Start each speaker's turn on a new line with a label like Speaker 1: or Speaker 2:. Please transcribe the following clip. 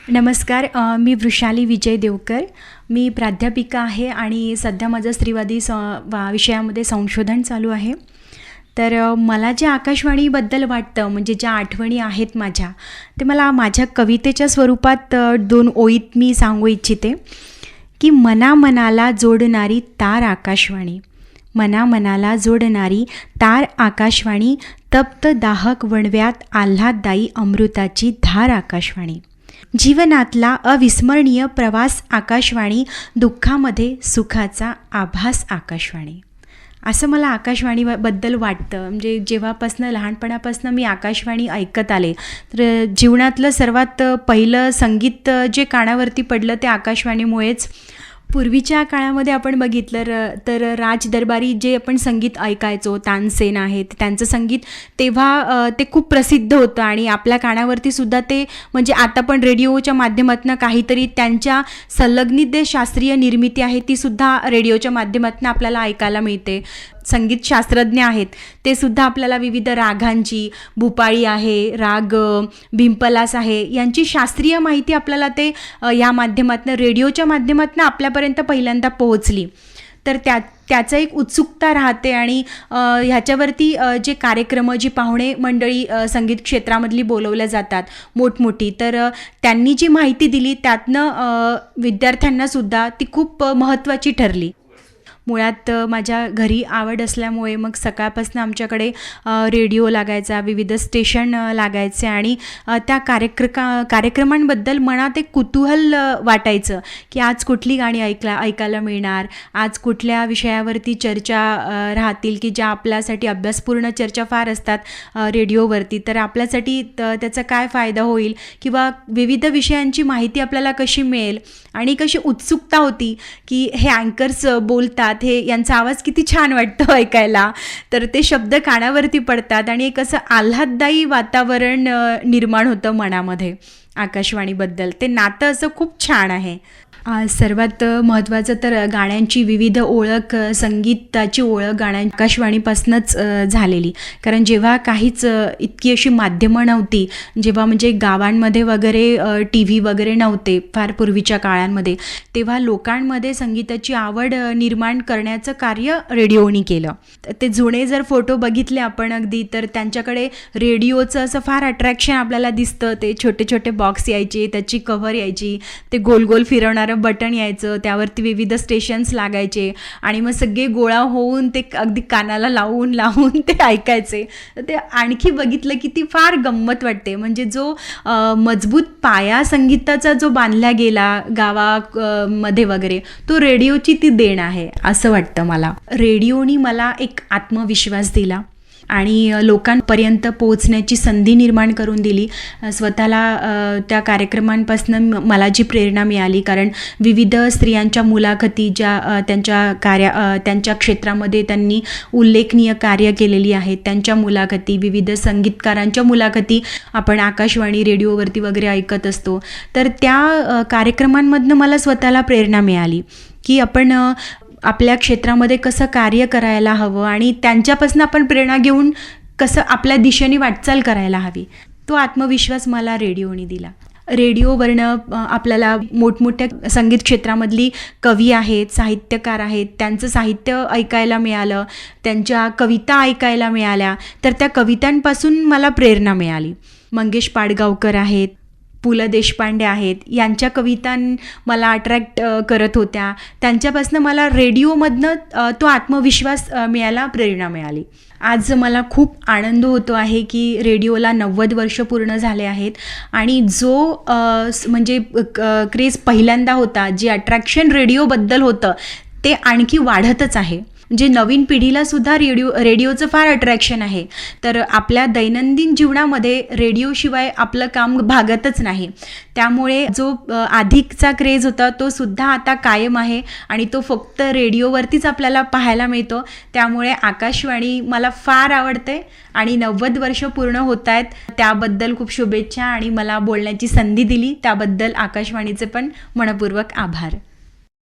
Speaker 1: नमस्कार. मी वृषाली विजय देवकर. मी प्राध्यापिका आहे आणि सध्या माझं स्त्रीवादी विषयामध्ये संशोधन चालू आहे. तर मला जे आकाशवाणीबद्दल वाटतं, म्हणजे ज्या आठवणी आहेत माझ्या, ते मला माझ्या कवितेच्या स्वरूपात 2 ओळीत मी सांगू इच्छिते की मनामनाला जोडणारी तार आकाशवाणी, मनामनाला जोडणारी तार आकाशवाणी, तप्त दाहक वणव्यात आल्हाददायी अमृताची धार आकाशवाणी, जीवनातला अविस्मरणीय प्रवास आकाशवाणी, दुःखामध्ये सुखाचा आभास आकाशवाणी. असं मला आकाशवाणीबद्दल वाटतं. म्हणजे जेव्हापासनं लहानपणापासून मी आकाशवाणी ऐकत आले, तर जीवनातलं सर्वात पहिलं संगीत जे कानावरती पडलं ते आकाशवाणीमुळेच. पूर्वीच्या काळामध्ये आपण बघितलं तर राजदरबारी जे आपण संगीत ऐकायचो, तानसेन आहेत, त्यांचं संगीत तेव्हा ते खूप प्रसिद्ध होतं आणि आपल्या कानावरती सुद्धा ते, म्हणजे आता पण रेडिओच्या माध्यमातून काहीतरी त्यांच्या संलग्नित जे शास्त्रीय निर्मिती आहे तीसुद्धा रेडिओच्या माध्यमातून आपल्याला ऐकायला मिळते. संगीत शास्त्रज्ञ आहेत ते सुद्धा आपल्याला विविध रागांची, भूपाळी आहे, राग भिंपलास आहे, यांची शास्त्रीय माहिती आपल्याला ते या माध्यमातून, रेडिओच्या माध्यमातून आपल्यापर्यंत पहिल्यांदा पोहोचली. तर त्याचं एक उत्सुकता राहते आणि ह्याच्यावरती जे कार्यक्रम, जी पाहुणे मंडळी संगीत क्षेत्रामधली बोलवल्या जातात मोठमोठी, तर त्यांनी जी माहिती दिली त्यातनं विद्यार्थ्यांनासुद्धा ती खूप महत्त्वाची ठरली. मुळात माझ्या घरी आवड असल्यामुळे मग सकाळपासून आमच्याकडे रेडिओ लागायचा, विविध स्टेशन लागायचे आणि त्या कार्यक्रमांबद्दल मनात एक कुतूहल वाटायचं की आज कुठली गाणी ऐकायला मिळणार, आज कुठल्या विषयावरती चर्चा राहतील की ज्या आपल्यासाठी अभ्यासपूर्ण चर्चा फार असतात रेडिओवरती, तर आपल्यासाठी त्याचा काय फायदा होईल किंवा विविध विषयांची माहिती आपल्याला कशी मिळेल. आणि कशी उत्सुकता होती की हे अँकर्स बोलतात, हे यांचा आवाज किती छान वाटतं ऐकायला, तर ते शब्द कानावरती पडतात आणि एक असं आल्हाददायी वातावरण निर्माण होतं मनामध्ये. आकाशवाणीबद्दल ते नातं असं खूप छान आहे. सर्वात महत्त्वाचं तर गाण्यांची विविध ओळख, संगीताची ओळख गाण्या आकाशवाणीपासूनच झालेली. कारण जेव्हा काहीच इतकी अशी माध्यमं नव्हती, जेव्हा म्हणजे गावांमध्ये वगैरे TV वगैरे नव्हते फार पूर्वीच्या काळांमध्ये, तेव्हा लोकांमध्ये संगीताची आवड निर्माण करण्याचं कार्य रेडिओनी केलं. ते जुने जर फोटो बघितले आपण अगदी, तर त्यांच्याकडे रेडिओचं असं फार अट्रॅक्शन आपल्याला दिसतं. ते छोटे छोटे बॉक्स यायचे, त्याची कव्हर यायची, ते गोल गोल फिरवणारं बटन यायचं, त्यावरती विविध स्टेशन्स लागायचे आणि मग सगळे गोळा होऊन ते अगदी कानाला लावून ते ऐकायचे. ते आणखी बघितलं की ती फार गंमत वाटते. म्हणजे जो मजबूत पाया संगीताचा जो बांधला गेला गावामध्ये वगैरे, तो रेडिओची ती देण आहे असं वाटतं मला. रेडिओनी मला एक आत्मविश्वास दिला आणि लोकांपर्यंत पोहोचण्याची संधी निर्माण करून दिली. स्वतःला त्या कार्यक्रमांपासून मला जी प्रेरणा मिळाली, कारण विविध स्त्रियांच्या मुलाखती ज्या त्यांच्या क्षेत्रामध्ये त्यांनी उल्लेखनीय कार्य केलेली आहेत, त्यांच्या मुलाखती, विविध संगीतकारांच्या मुलाखती आपण आकाशवाणी रेडिओवरती वगैरे ऐकत असतो. तर त्या कार्यक्रमांमधनं मला स्वतःला प्रेरणा मिळाली की आपण आपल्या क्षेत्रामध्ये कसं कार्य करायला हवं आणि त्यांच्यापासून आपण प्रेरणा घेऊन कसं आपल्या दिशेने वाटचाल करायला हवी. तो आत्मविश्वास मला रेडिओने दिला. रेडिओवरनं आपल्याला मोठमोठ्या संगीत क्षेत्रामधली कवी आहेत, साहित्यकार आहेत, त्यांचं साहित्य ऐकायला मिळालं, त्यांच्या कविता ऐकायला मिळाल्या. तर त्या कवितांपासून मला प्रेरणा मिळाली. मंगेश पाडगावकर आहेत, पु ल देशपांडे आहेत, यांच्या कविता मला अट्रॅक्ट करत होत्या. त्यांच्यापासून मला रेडिओमधनं तो आत्मविश्वास मिळाला, प्रेरणा मिळाली. आज मला खूप आनंद होतो आहे की रेडिओला 90 वर्ष पूर्ण झाले आहेत आणि जो म्हणजे क्रेज पहिल्यांदा होता, जे अट्रॅक्शन रेडिओबद्दल होतं, ते आणखी वाढतच आहे. म्हणजे नवीन पिढीलासुद्धा रेडिओचं फार अट्रॅक्शन आहे. तर आपल्या दैनंदिन जीवनामध्ये रेडिओशिवाय आपलं काम भागतच नाही. त्यामुळे जो आधीचा क्रेज होता तो सुद्धा आता कायम आहे आणि तो फक्त रेडिओवरतीच आपल्याला पाहायला मिळतो. त्यामुळे आकाशवाणी मला फार आवडते आणि 90 वर्ष पूर्ण होत आहेत, त्याबद्दल खूप शुभेच्छा आणि मला बोलण्याची संधी दिली त्याबद्दल आकाशवाणीचे पण मनपूर्वक आभार.